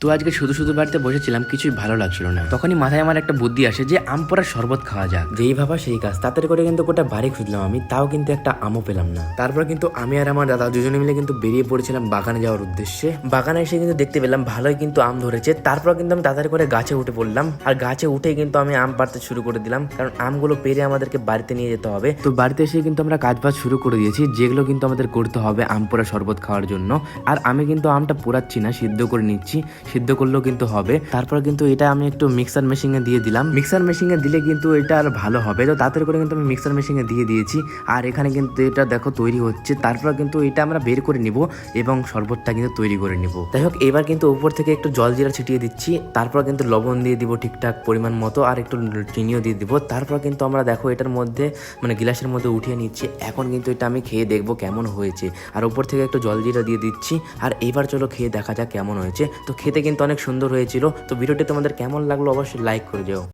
তো আজকে শুধু শুধু বাড়িতে বসেছিলাম, কিছুই ভালো লাগছিল না। তখনই মাথায় আমার একটা বুদ্ধি আসে যে আম পোড়ার শরবত খাওয়া যাক। যেই ভাবা সেই কাজ, তাড়াতাড়ি করে কিন্তু গোটা বাড়ি খুঁজলাম আমি, তাও কিন্তু একটা আমও পেলাম না। তারপর কিন্তু আমি আর আমার দাদা দুজনে মিলে কিন্তু বেরিয়ে পড়েছিলাম বাগানে যাওয়ার উদ্দেশ্যে। বাগানে এসে কিন্তু দেখতে পেলাম ভালোই কিন্তু আম ধরেছে। তারপর কিন্তু আমি তাড়াতাড়ি করে গাছে উঠে পড়লাম, আর গাছে উঠে কিন্তু আমি আম পাড়তে শুরু করে দিলাম, কারণ আমগুলো পেরে আমাদেরকে বাড়িতে নিয়ে যেতে হবে। তো বাড়িতে এসে কিন্তু আমরা কাজ বাজ শুরু করে দিয়েছি, যেগুলো কিন্তু আমাদের করতে হবে আম পোড়া শরবত খাওয়ার জন্য। আর আমি কিন্তু আমটা পোড়াচ্ছি না, সিদ্ধ করে নিচ্ছি, সিদ্ধ করলেও কিন্তু হবে। তারপর কিন্তু এটা আমি একটু মিক্সার মেশিনে দিয়ে দিলাম। মিক্সার মেশিনে দিলে কিন্তু এটা আর ভালো হবে। তো তাড়াতাড়ি করে কিন্তু আমি মিক্সার মেশিনে দিয়ে দিয়েছি, আর এখানে কিন্তু এটা দেখো তৈরি হচ্ছে। তারপর কিন্তু এটা আমরা বের করে নিব এবং শরবতটা কিন্তু তৈরি করে নিব। যাই হোক, এবার কিন্তু উপর থেকে একটু জল জিরা ছিটিয়ে দিচ্ছি, তারপর কিন্তু লবণ দিয়ে দিব ঠিকঠাক পরিমাণ মতো, আর একটু চিনিও দিয়ে দিব। তারপর কিন্তু আমরা দেখো এটার মধ্যে মানে গ্লাসের মধ্যে উঠিয়ে নিচ্ছি। এখন কিন্তু এটা আমি খেয়ে দেখবো কেমন হয়েছে, আর উপর থেকে একটু জল জিরা দিয়ে দিচ্ছি। আর এবার চলো খেয়ে দেখা যাক কেমন হয়েছে। তো খেতে কিন্তু অনেক সুন্দর হয়েছিল। তো ভিডিওটি তোমাদের কেমন লাগলো অবশ্যই লাইক করে যাও।